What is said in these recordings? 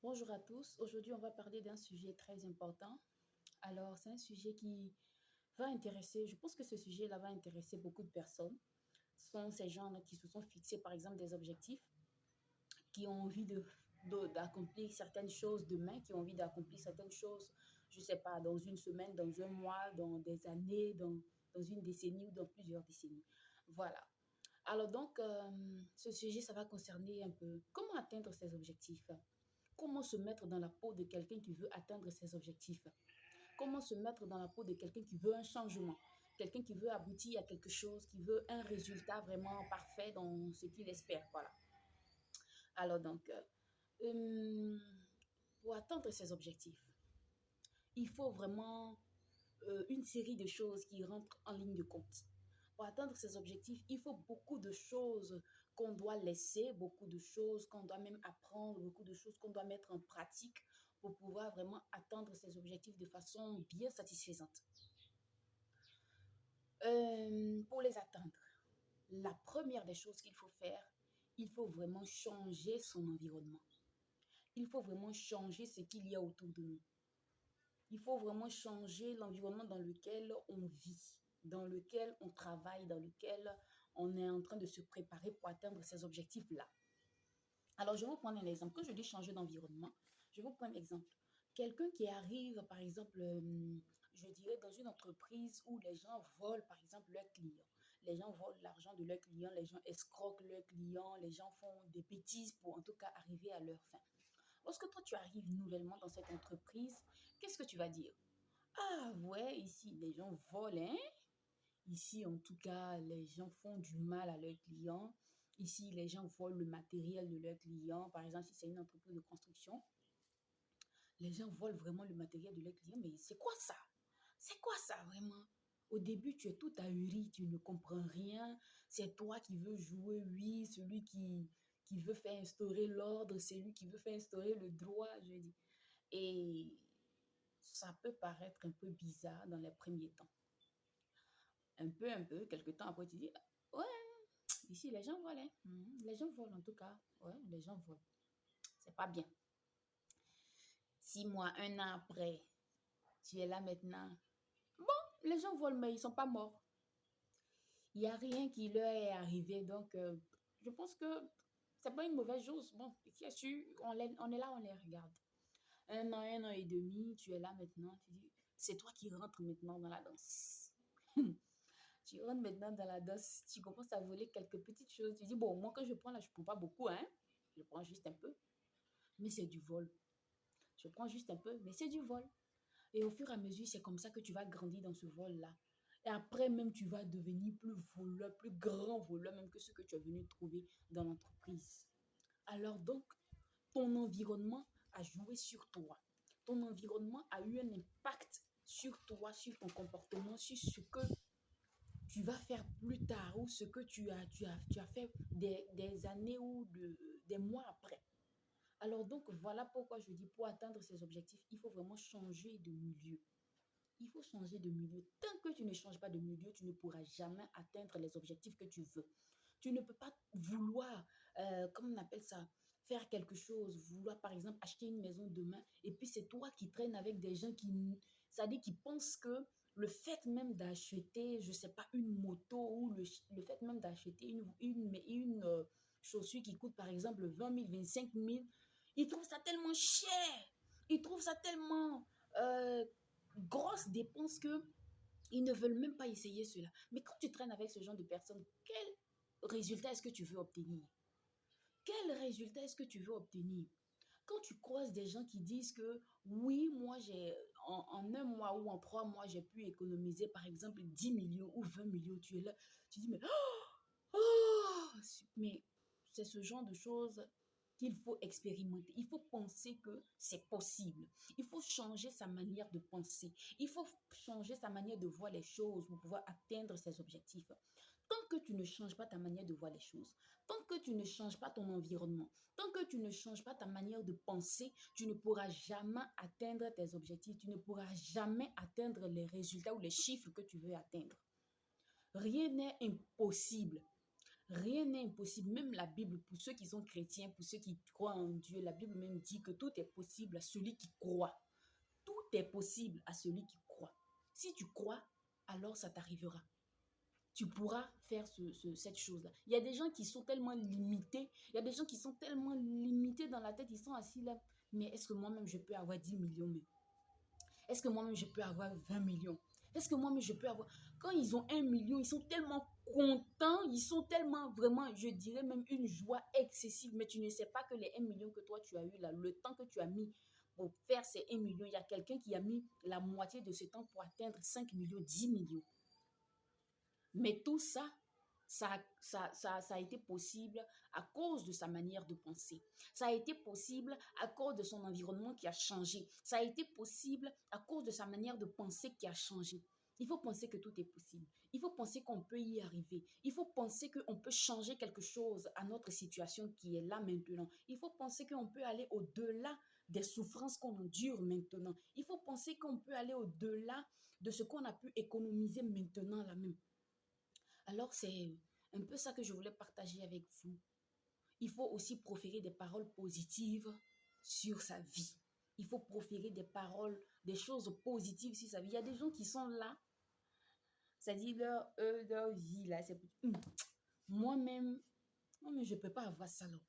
Bonjour à tous. Aujourd'hui, on va parler d'un sujet très important. Alors, c'est un sujet qui va intéresser, je pense que ce sujet-là va intéresser beaucoup de personnes. Ce sont ces gens qui se sont fixés, par exemple, des objectifs, qui ont envie d'accomplir certaines choses demain, qui ont envie d'accomplir certaines choses, je ne sais pas, dans une semaine, dans un mois, dans des années, dans une décennie ou dans plusieurs décennies. Voilà. Alors donc, ce sujet, ça va concerner un peu comment atteindre ces objectifs. Comment se mettre dans la peau de quelqu'un qui veut atteindre ses objectifs? Comment se mettre dans la peau de quelqu'un qui veut un changement? Quelqu'un qui veut aboutir à quelque chose, qui veut un résultat vraiment parfait dans ce qu'il espère. Voilà. Alors donc, euh, pour atteindre ses objectifs, il faut vraiment une série de choses qui rentrent en ligne de compte. Pour atteindre ces objectifs, il faut beaucoup de choses qu'on doit laisser, beaucoup de choses qu'on doit même apprendre, beaucoup de choses qu'on doit mettre en pratique pour pouvoir vraiment atteindre ces objectifs de façon bien satisfaisante. Pour les atteindre, la première des choses qu'il faut faire, il faut vraiment changer son environnement. Il faut vraiment changer ce qu'il y a autour de nous. Il faut vraiment changer l'environnement dans lequel on vit, dans lequel on travaille, dans lequel on est en train de se préparer pour atteindre ces objectifs-là. Alors, je vais vous prendre un exemple. Quand je dis changer d'environnement, je vais vous prendre un exemple. Quelqu'un qui arrive, par exemple, je dirais, dans une entreprise où les gens volent, par exemple, leurs clients. Les gens volent l'argent de leurs clients, les gens escroquent leurs clients, les gens font des bêtises pour, en tout cas, arriver à leur fin. Lorsque toi, tu arrives nouvellement dans cette entreprise, qu'est-ce que tu vas dire? Ah ouais, ici, les gens volent, hein? Ici, en tout cas, les gens font du mal à leurs clients. Ici, les gens volent le matériel de leurs clients. Par exemple, si c'est une entreprise de construction, les gens volent vraiment le matériel de leurs clients. Mais c'est quoi ça? C'est quoi ça vraiment? Au début, tu es tout ahuri, tu ne comprends rien. C'est toi qui veux jouer, oui, celui qui veut faire instaurer l'ordre, c'est lui qui veut faire instaurer le droit, je dis. Et ça peut paraître un peu bizarre dans les premiers temps. Un peu, quelques temps après, tu dis, ouais, ici les gens volent, hein. Les gens volent en tout cas. Ouais, les gens volent. C'est pas bien. 6 mois, un an après, tu es là maintenant. Les gens volent, mais ils sont pas morts. Il n'y a rien qui leur est arrivé. Donc, je pense que c'est pas une mauvaise chose. Bon, qui est sûr, on est là, on les regarde. Un an et demi, tu es là maintenant. Tu dis, c'est toi qui rentres maintenant dans la danse. Tu rentres maintenant dans la danse, tu commences à voler quelques petites choses. Tu dis, bon, moi, quand je prends là, je ne prends pas beaucoup, hein. Je prends juste un peu, mais c'est du vol. Je prends juste un peu, mais c'est du vol. Et au fur et à mesure, c'est comme ça que tu vas grandir dans ce vol-là. Et après, même, tu vas devenir plus voleur, plus grand voleur, même que ce que tu es venu trouver dans l'entreprise. Alors donc, ton environnement a joué sur toi. Ton environnement a eu un impact sur toi, sur ton comportement, sur ce que tu vas faire plus tard ou ce que tu as fait des années ou des mois après. Alors donc, voilà pourquoi je dis, pour atteindre ces objectifs, il faut vraiment changer de milieu. Il faut changer de milieu. Tant que tu ne changes pas de milieu, tu ne pourras jamais atteindre les objectifs que tu veux. Tu ne peux pas vouloir, comment on appelle ça, faire quelque chose, vouloir par exemple acheter une maison demain, et puis c'est toi qui traînes avec des gens c'est-à-dire qui pensent que le fait même d'acheter, je ne sais pas, une moto ou le fait même d'acheter une chaussure qui coûte par exemple 20 000, 25 000, ils trouvent ça tellement cher, ils trouvent ça tellement grosses dépenses que ils ne veulent même pas essayer cela. Mais quand tu traînes avec ce genre de personnes, quel résultat est-ce que tu veux obtenir? Quel résultat est-ce que tu veux obtenir? Quand tu croises des gens qui disent que oui, moi en un mois ou en 3 mois, j'ai pu économiser par exemple 10 millions ou 20 millions, tu es là, tu dis mais oh, mais c'est ce genre de choses qu'il faut expérimenter. Il faut penser que c'est possible. Il faut changer sa manière de penser. Il faut changer sa manière de voir les choses pour pouvoir atteindre ses objectifs. Tant que tu ne changes pas ta manière de voir les choses, tant que tu ne changes pas ton environnement, tant que tu ne changes pas ta manière de penser, tu ne pourras jamais atteindre tes objectifs. Tu ne pourras jamais atteindre les résultats ou les chiffres que tu veux atteindre. Rien n'est impossible. Rien n'est impossible. Même la Bible, pour ceux qui sont chrétiens, pour ceux qui croient en Dieu, la Bible même dit que tout est possible à celui qui croit. Tout est possible à celui qui croit. Si tu crois, alors ça t'arrivera. Tu pourras faire cette chose-là. Il y a des gens qui sont tellement limités, il y a des gens qui sont tellement limités dans la tête, ils sont assis là, mais est-ce que moi-même je peux avoir 10 millions même? Est-ce que moi-même je peux avoir 20 millions? Est-ce que moi-même je peux avoir... Quand ils ont 1 million, ils sont tellement contents, ils sont tellement vraiment, je dirais même une joie excessive, mais tu ne sais pas que les 1 million que toi tu as eu là, le temps que tu as mis pour faire ces 1 million, il y a quelqu'un qui a mis la moitié de ce temps pour atteindre 5 millions, 10 millions. Mais tout ça, ça a été possible à cause de sa manière de penser. Ça a été possible à cause de son environnement qui a changé. Ça a été possible à cause de sa manière de penser qui a changé. Il faut penser que tout est possible. Il faut penser qu'on peut y arriver. Il faut penser qu'on peut changer quelque chose à notre situation qui est là maintenant. Il faut penser qu'on peut aller au-delà des souffrances qu'on endure maintenant. Il faut penser qu'on peut aller au-delà de ce qu'on a pu économiser maintenant là même. Alors, c'est un peu ça que je voulais partager avec vous. Il faut aussi proférer des paroles positives sur sa vie. Il faut proférer des paroles, des choses positives sur sa vie. Il y a des gens qui sont là, c'est-à-dire leur vie, là, c'est... Moi-même, je ne peux pas avoir ça, là.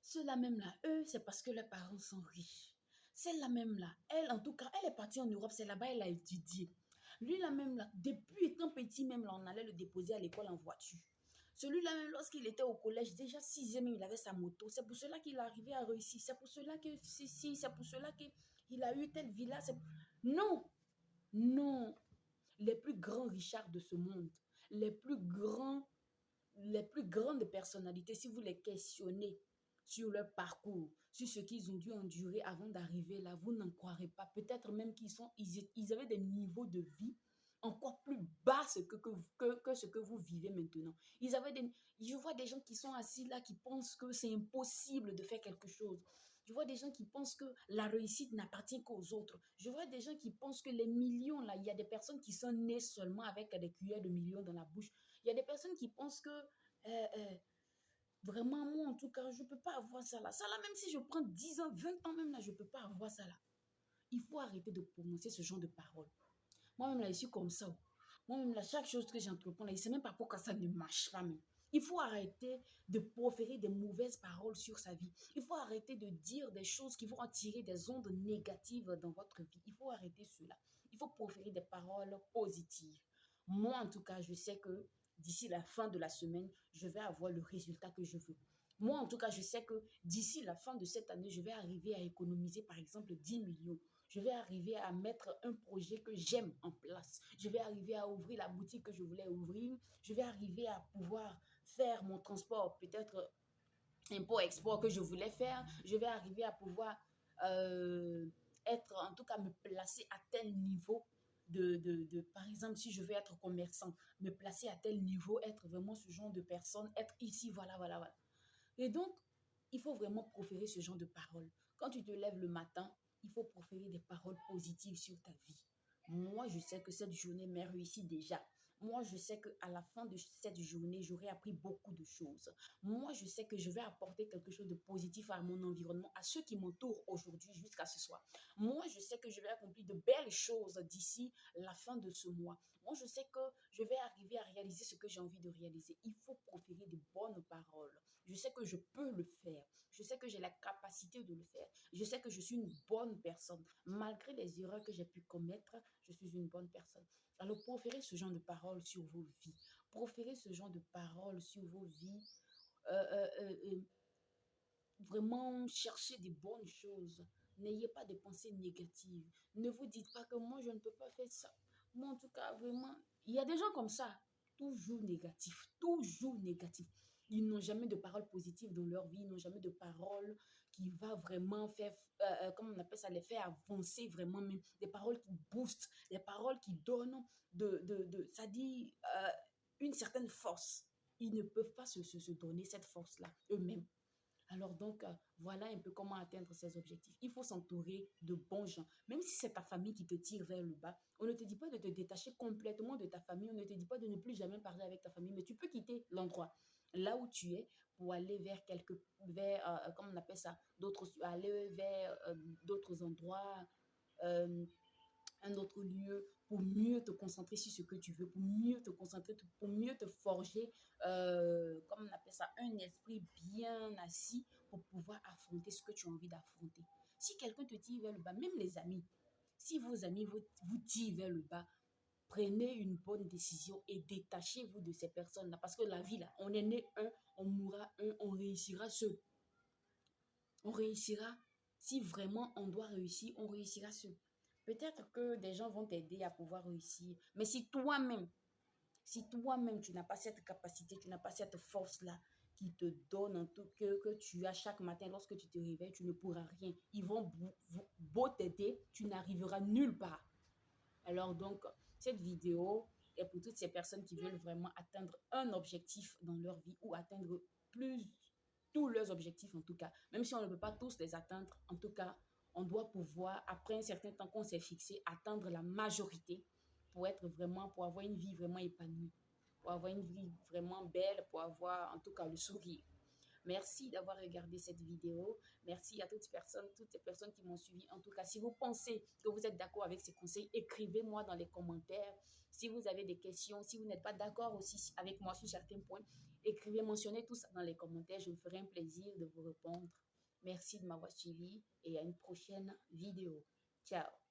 Ceux-là même là, eux, c'est parce que leurs parents sont riches. Celle-là même là, elle, en tout cas, elle est partie en Europe, c'est là-bas, elle a étudié. Lui là même là, depuis étant petit même là, on allait le déposer à l'école en voiture. Celui-là même, lorsqu'il était au collège, déjà sixième, il avait sa moto. C'est pour cela qu'il est arrivé à réussir. C'est pour cela que c'est pour cela qu'il a eu telle villa. Non, non. Les plus grands Richards de ce monde, les plus grands les plus grandes personnalités, si vous les questionnez sur leur parcours, sur ce qu'ils ont dû endurer avant d'arriver là, vous n'en croirez pas. Peut-être même ils avaient des niveaux de vie encore plus bas que ce que vous vivez maintenant. Je vois des gens qui sont assis là, qui pensent que c'est impossible de faire quelque chose. Je vois des gens qui pensent que la réussite n'appartient qu'aux autres. Je vois des gens qui pensent que les millions, là, il y a des personnes qui sont nées seulement avec des cuillères de millions dans la bouche. Il y a des personnes qui pensent que vraiment, moi, en tout cas, je ne peux pas avoir ça là. Ça là, même si je prends 10 ans, 20 ans même là, je ne peux pas avoir ça là. Il faut arrêter de prononcer ce genre de paroles. Moi-même là, je suis comme ça. Moi-même là, chaque chose que j'entreprends là, je ne sais même pas pourquoi ça ne marche pas même. Il faut arrêter de proférer des mauvaises paroles sur sa vie. Il faut arrêter de dire des choses qui vont attirer des ondes négatives dans votre vie. Il faut arrêter cela. Il faut proférer des paroles positives. Moi, en tout cas, je sais que d'ici la fin de la semaine, je vais avoir le résultat que je veux. Moi, en tout cas, je sais que d'ici la fin de cette année, je vais arriver à économiser, par exemple, 10 millions. Je vais arriver à mettre un projet que j'aime en place. Je vais arriver à ouvrir la boutique que je voulais ouvrir. Je vais arriver à pouvoir faire mon transport, peut-être import-export que je voulais faire. Je vais arriver à pouvoir être, en tout cas, me placer à tel niveau par exemple, si je veux être commerçant, me placer à tel niveau, être vraiment ce genre de personne, être ici, voilà, voilà, voilà. Et donc, il faut vraiment proférer ce genre de paroles. Quand tu te lèves le matin, il faut proférer des paroles positives sur ta vie. Moi, je sais que cette journée m'est réussie déjà. Moi, je sais qu'à la fin de cette journée, j'aurai appris beaucoup de choses. Moi, je sais que je vais apporter quelque chose de positif à mon environnement, à ceux qui m'entourent aujourd'hui jusqu'à ce soir. Moi, je sais que je vais accomplir de belles choses d'ici la fin de ce mois. Moi, je sais que je vais arriver à réaliser ce que j'ai envie de réaliser. Il faut proférer de bonnes paroles. Je sais que je peux le faire. Je sais que j'ai la capacité de le faire. Je sais que je suis une bonne personne. Malgré les erreurs que j'ai pu commettre, je suis une bonne personne. Alors, proférez ce genre de paroles sur vos vies. Proférez ce genre de paroles sur vos vies. Euh, euh, euh, euh, Vraiment, cherchez des bonnes choses. N'ayez pas de pensées négatives. Ne vous dites pas que moi, je ne peux pas faire ça. Moi, en tout cas, vraiment, il y a des gens comme ça, toujours négatifs, toujours négatifs. Ils n'ont jamais de paroles positives dans leur vie, ils n'ont jamais de paroles qui va vraiment faire, comment on appelle ça, les faire avancer vraiment, même des paroles qui boostent, des paroles qui donnent ça dit, une certaine force. Ils ne peuvent pas se donner cette force-là eux-mêmes. Alors donc, voilà un peu comment atteindre ces objectifs. Il faut s'entourer de bons gens. Même si c'est ta famille qui te tire vers le bas, on ne te dit pas de te détacher complètement de ta famille, on ne te dit pas de ne plus jamais parler avec ta famille, mais tu peux quitter l'endroit. là où tu es pour aller comment on appelle ça, aller vers d'autres endroits, euh, un autre lieu pour mieux te concentrer sur ce que tu veux, pour mieux te concentrer, pour mieux te forger, comme on appelle ça, un esprit bien assis pour pouvoir affronter ce que tu as envie d'affronter. Si quelqu'un te tire vers le bas, même les amis, si vos amis vous tirent vers le bas, prenez une bonne décision et détachez-vous de ces personnes-là. Parce que la vie, là, on est né un, on mourra un, on réussira seul. On réussira. Si vraiment on doit réussir, on réussira seul. Peut-être que des gens vont t'aider à pouvoir réussir. Mais si toi-même, tu n'as pas cette capacité, tu n'as pas cette force-là qui te donne en tout que tu as chaque matin lorsque tu te réveilles, tu ne pourras rien. Ils vont beau t'aider, tu n'arriveras nulle part. Alors donc, cette vidéo est pour toutes ces personnes qui veulent vraiment atteindre un objectif dans leur vie ou atteindre plus tous leurs objectifs en tout cas. Même si on ne peut pas tous les atteindre, en tout cas, on doit pouvoir, après un certain temps qu'on s'est fixé, atteindre la majorité pour avoir une vie vraiment épanouie, pour avoir une vie vraiment belle, pour avoir en tout cas le sourire. Merci d'avoir regardé cette vidéo. Merci à toutes ces personnes qui m'ont suivi. En tout cas, si vous pensez que vous êtes d'accord avec ces conseils, écrivez-moi dans les commentaires. Si vous avez des questions, si vous n'êtes pas d'accord aussi avec moi sur certains points, écrivez, mentionnez tout ça dans les commentaires. Je me ferai un plaisir de vous répondre. Merci de m'avoir suivi et à une prochaine vidéo. Ciao.